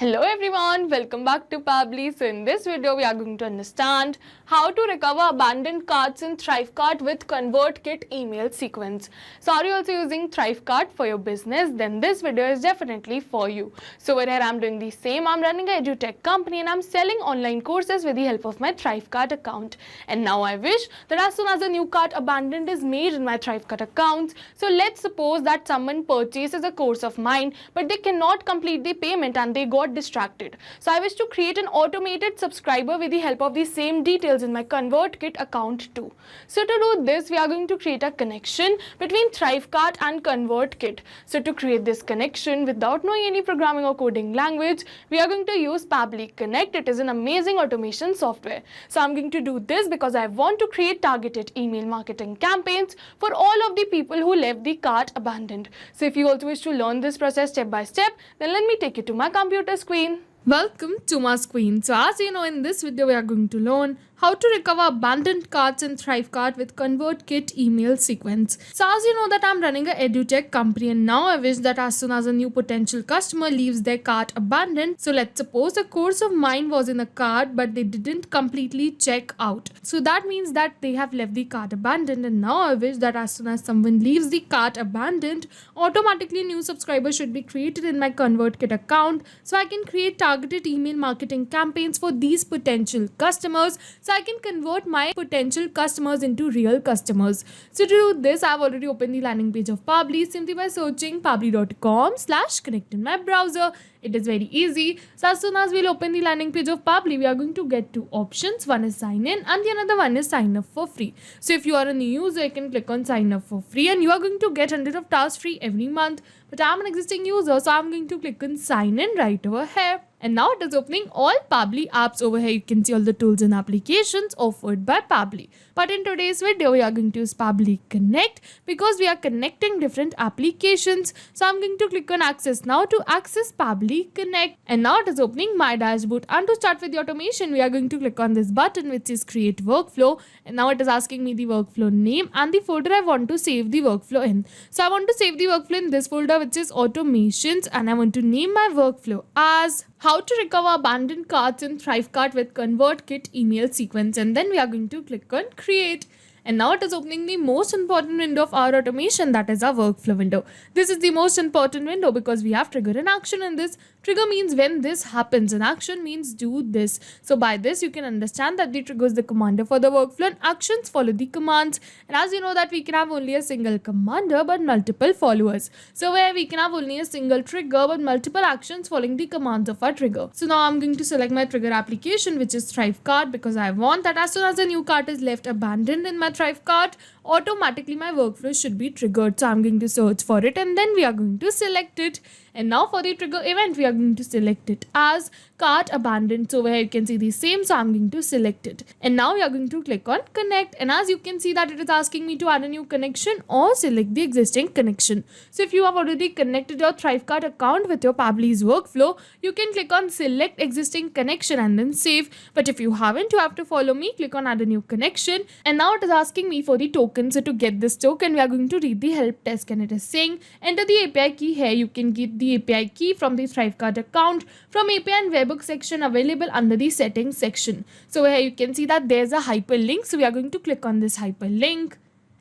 Hello everyone, welcome back to Pabbly. So in this video we are going to understand how to recover abandoned carts in ThriveCart with ConvertKit email sequence. So are you also using ThriveCart for your business? Then this video is definitely for you. So over here I'm doing the same. I'm running a edutech company and I'm selling online courses with the help of my ThriveCart account. And now I wish that as soon as a new cart abandoned is made in my ThriveCart account, so let's suppose that someone purchases a course of mine but they cannot complete the payment and they got distracted. So I wish to create an automated subscriber with the help of the same details in my ConvertKit account too. So to do this, we are going to create a connection between ThriveCart and ConvertKit. So to create this connection without knowing any programming or coding language, we are going to use Pabbly Connect. It is an amazing automation software. So I'm going to do this because I want to create targeted email marketing campaigns for all of the people who left the cart abandoned. So if you also wish to learn this process step by step, then let me take you to my computer screen. Welcome to my screen. So as you know, in this video we are going to learn how to recover abandoned carts in ThriveCart with ConvertKit email sequence. So as you know that I'm running a edutech company and now I wish that as soon as a new potential customer leaves their cart abandoned, so let's suppose a course of mine was in a cart but they didn't completely check out. So that means that they have left the cart abandoned, and now I wish that as soon as someone leaves the cart abandoned, automatically a new subscriber should be created in my ConvertKit account so I can create targeted email marketing campaigns for these potential customers, so I can convert my potential customers into real customers. So to do this, I've already opened the landing page of Pabbly simply by searching pabbly.com/connect in my browser. It is very easy. So as soon as we'll open the landing page of Pabbly, we are going to get two options. One is sign in and the another one is sign up for free. So if you are a new user, you can click on sign up for free and you are going to get 100 of tasks free every month. But I'm an existing user, so I'm going to click on sign in right over here. And now it is opening all Pabbly apps. Over here you can see all the tools and applications offered by Pabbly. But in today's video, we are going to use Pabbly Connect because we are connecting different applications. So I'm going to click on access now to access Pabbly Connect. And now it is opening my dashboard. And to start with the automation, we are going to click on this button which is create workflow. And now it is asking me the workflow name and the folder I want to save the workflow in. So I want to save the workflow in this folder which is automations, and I want to name my workflow as how to recover abandoned carts in ThriveCart with ConvertKit email sequence. And then we are going to click on create. And now it is opening the most important window of our automation, that is our workflow window. This is the most important window because we have trigger an action in this. Trigger means when this happens, and action means do this. So by this you can understand that the trigger is the commander for the workflow and actions follow the commands. And as you know that we can have only a single commander but multiple followers. So where we can have only a single trigger but multiple actions following the commands of our trigger. So now I'm going to select my trigger application which is ThriveCart because I want that as soon as a new cart is left abandoned in my ThriveCart, automatically my workflow should be triggered. So I'm going to search for it and then we are going to select it. And now for the trigger event, we are going to select it as cart abandoned. So where you can see the same, so I'm going to select it. And now we are going to click on connect. And as you can see that it is asking me to add a new connection or select the existing connection. So if you have already connected your ThriveCart account with your Pabbly's workflow, you can click on select existing connection and then save. But if you haven't, you have to follow me, click on add a new connection. And now it is asking me for the token. So to get this token, we are going to read the help desk and it is saying enter the API key here. You can get the API key from the ThriveCart account from API and webhook section available under the settings section. So here you can see that there's a hyperlink. So we are going to click on this hyperlink.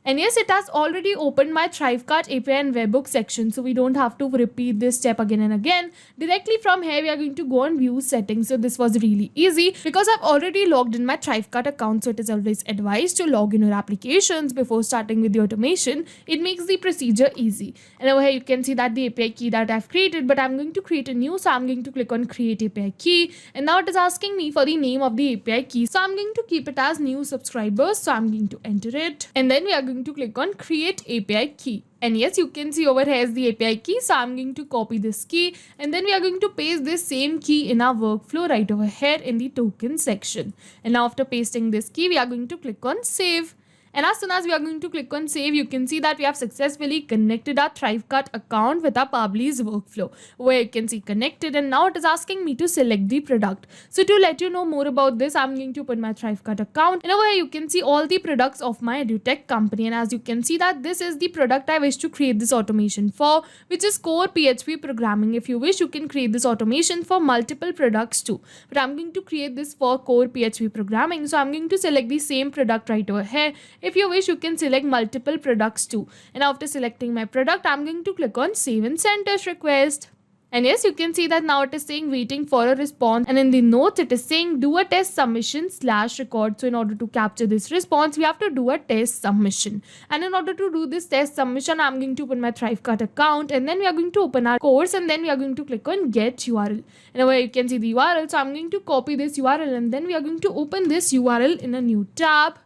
And yes, it has already opened my ThriveCart API and webhook section. So we don't have to repeat this step again and again. Directly from here, we are going to go on view settings. So this was really easy because I've already logged in my ThriveCart account. So it is always advised to log in your applications before starting with the automation. It makes the procedure easy. And over here, you can see that the API key that I've created, but I'm going to create a new. So I'm going to click on create API key. And now it is asking me for the name of the API key. So I'm going to keep it as new subscribers. So I'm going to enter it. And then we are going to click on create API key. And yes, you can see over here is the API key. So I'm going to copy this key and then we are going to paste this same key in our workflow right over here in the token section. And now after pasting this key, we are going to click on save. And as soon as we are going to click on save, you can see that we have successfully connected our ThriveCart account with our Pabbly's workflow, where you can see connected, and now it is asking me to select the product. So to let you know more about this, I'm going to open my ThriveCart account, and over here you can see all the products of my edutech company. And as you can see that this is the product I wish to create this automation for, which is core PHP programming. If you wish, you can create this automation for multiple products too, but I'm going to create this for core PHP programming, so I'm going to select the same product right over here. If you wish, you can select multiple products too. And after selecting my product, I'm going to click on save and send test request. And yes, you can see that now it is saying waiting for a response, and in the notes it is saying do a test submission / record. So in order to capture this response, we have to do a test submission. And in order to do this test submission, I'm going to open my ThriveCart account, and then we are going to open our course, and then we are going to click on get URL. And over here you can see the URL. So I'm going to copy this URL, and then we are going to open this URL in a new tab.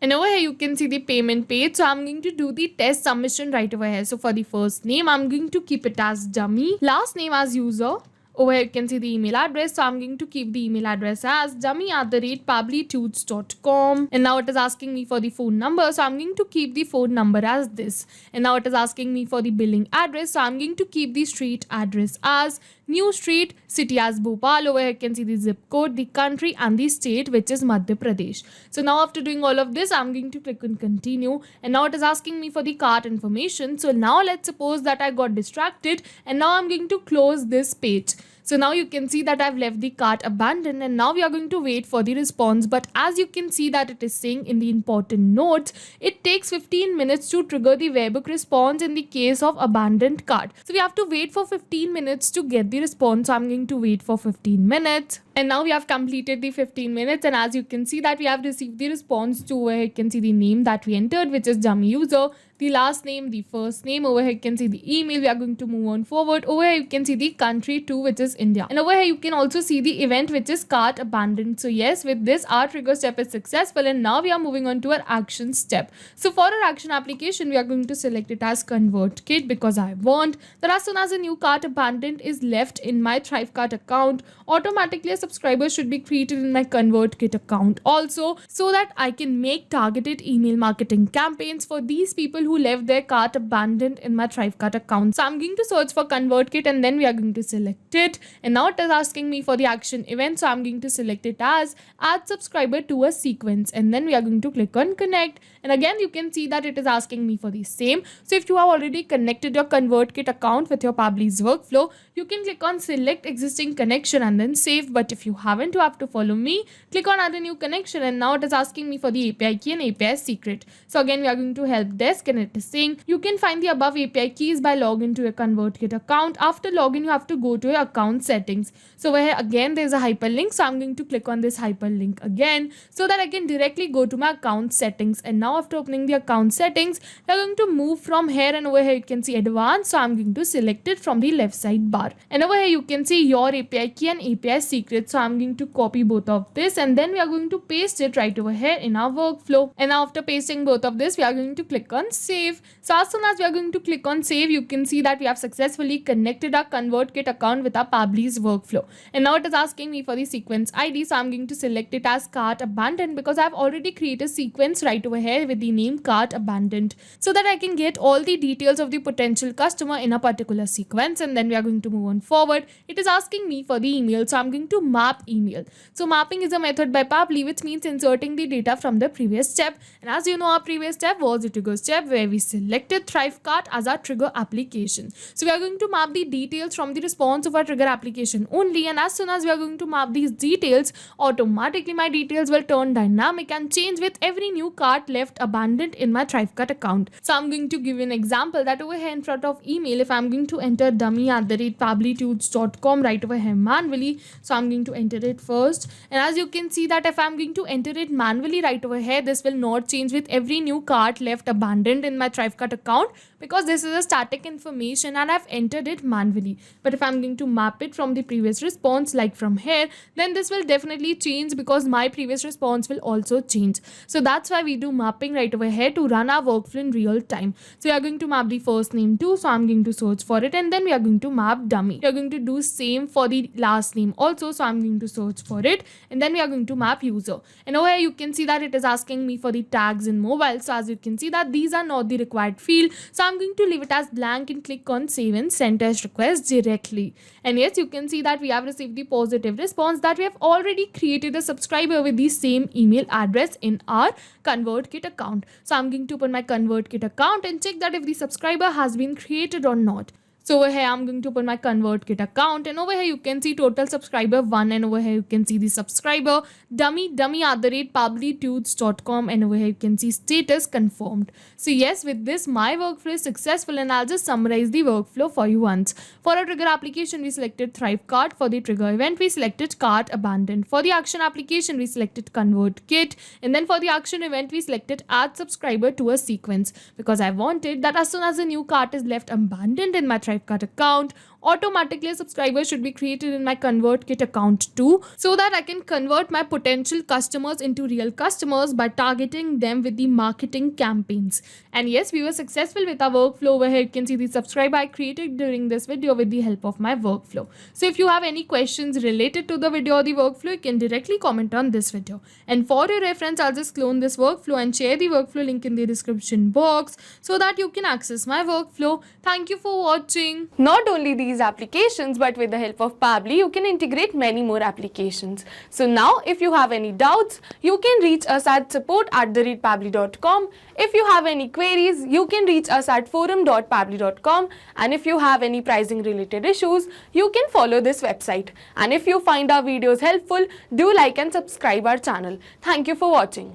And over here you can see the payment page. So I'm going to do the test submission right over here. So for the first name, I'm going to keep it as dummy. Last name as user. Over here you can see the email address. So I'm going to keep the email address as dummy@pabblytudes.com. And now it is asking me for the phone number. So I'm going to keep the phone number as this. And now it is asking me for the billing address. So I'm going to keep the street address as New Street, city as Bhopal. Over here you can see the zip code, the country and the state, which is Madhya Pradesh. So now after doing all of this, I'm going to click on continue, and now it is asking me for the cart information. So now let's suppose that I got distracted, and now I'm going to close this page. So now you can see that I've left the cart abandoned, and now we are going to wait for the response. But as you can see that it is saying in the important notes, it takes 15 minutes to trigger the webhook response in the case of abandoned cart. So we have to wait for 15 minutes to get the response. So I'm going to wait for 15 minutes. And now we have completed the 15 minutes, and as you can see that we have received the response to where you can see the name that we entered, which is dummy user, the last name, the first name. Over here you can see the email. We are going to move on forward. Over here you can see the country too, which is India. And over here you can also see the event, which is cart abandoned. So yes, with this our trigger step is successful, and now we are moving on to our action step. So for our action application, we are going to select it as ConvertKit, because I want that as soon as a new cart abandoned is left in my ThriveCart account, automatically a subscriber should be created in my ConvertKit account also, so that I can make targeted email marketing campaigns for these people who left their cart abandoned in my ThriveCart account. So I'm going to search for ConvertKit, and then we are going to select it, and now it is asking me for the action event. So I'm going to select it as add subscriber to a sequence, and then we are going to click on connect, and again you can see that it is asking me for the same. So if you have already connected your ConvertKit account with your Pabbly's workflow, you can click on select existing connection and then save. But if you haven't, you have to follow me. Click on add a new connection, and now it is asking me for the API key and API secret. So again we are going to help desk, and it is saying you can find the above API keys by login to your ConvertKit account. After login, you have to go to your account settings. So where again there is a hyperlink. So I'm going to click on this hyperlink again, so that I can directly go to my account settings. And now after opening the account settings, we are going to move from here, and over here you can see advanced. So I'm going to select it from the left side bar, and over here you can see your API key and API secret. So I'm going to copy both of this, and then we are going to paste it right over here in our workflow. And after pasting both of this, we are going to click on save. So as soon as we are going to click on save, you can see that we have successfully connected our ConvertKit account with our Pabbly's workflow. And now it is asking me for the sequence ID. So I'm going to select it as cart abandoned, because I've already created a sequence right over here with the name cart abandoned, so that I can get all the details of the potential customer in a particular sequence. And then we are going to move on forward. It is asking me for the email. So I'm going to map email. So mapping is a method by Pabbly, which means inserting the data from the previous step. And as you know, our previous step was the trigger step, where we selected ThriveCart as our trigger application. So we are going to map the details from the response of our trigger application only, and as soon as we are going to map these details, automatically my details will turn dynamic and change with every new cart left abandoned in my ThriveCart account. So I'm going to give you an example that over here in front of email, if I'm going to enter dummy@pabblytudes.com right over here manually, so I'm going to enter it first, and as you can see that if I'm going to enter it manually right over here, this will not change with every new cart left abandoned abandoned in my ThriveCart account because this is a static information and I've entered it manually. But if I'm going to map it from the previous response, like from here, then this will definitely change because my previous response will also change. So that's why we do mapping right over here to run our workflow in real time. So we are going to map the first name too. So I'm going to search for it, and then we are going to map dummy. We are going to do same for the last name also. So I'm going to search for it, and then we are going to map user. And over here you can see that it is asking me for the tags in mobile. So as you can see that these are not the required field. So I'm going to leave it as blank and click on save and send test request directly. And yes, you can see that we have received the positive response that we have already created a subscriber with the same email address in our ConvertKit account. So I'm going to open my ConvertKit account and check that if the subscriber has been created or not. So over here, I'm going to open my ConvertKit account, and over here you can see total subscriber 1, and over here you can see the subscriber dummy @pabblytudes.com, and over here you can see status confirmed. So yes, with this my workflow is successful, and I'll just summarize the workflow for you once. For a trigger application, we selected ThriveCart. For the trigger event, we selected cart abandoned. For the action application, we selected ConvertKit, and then for the action event, we selected add subscriber to a sequence because I wanted that as soon as a new cart is left abandoned in my ThriveCart account, automatically a subscriber should be created in my ConvertKit account too, so that I can convert my potential customers into real customers by targeting them with the marketing campaigns. And yes, we were successful with our workflow. Over here you can see the subscriber I created during this video with the help of my workflow. So if you have any questions related to the video or the workflow, you can directly comment on this video. And for your reference, I'll just clone this workflow and share the workflow link in the description box so that you can access my workflow. Thank you for watching. Not only these applications, but with the help of Pabbly, you can integrate many more applications. So now, if you have any doubts, you can reach us at support@pabbly.com. If you have any queries, you can reach us at forum.pabbly.com. And if you have any pricing related issues, you can follow this website. And if you find our videos helpful, do like and subscribe our channel. Thank you for watching.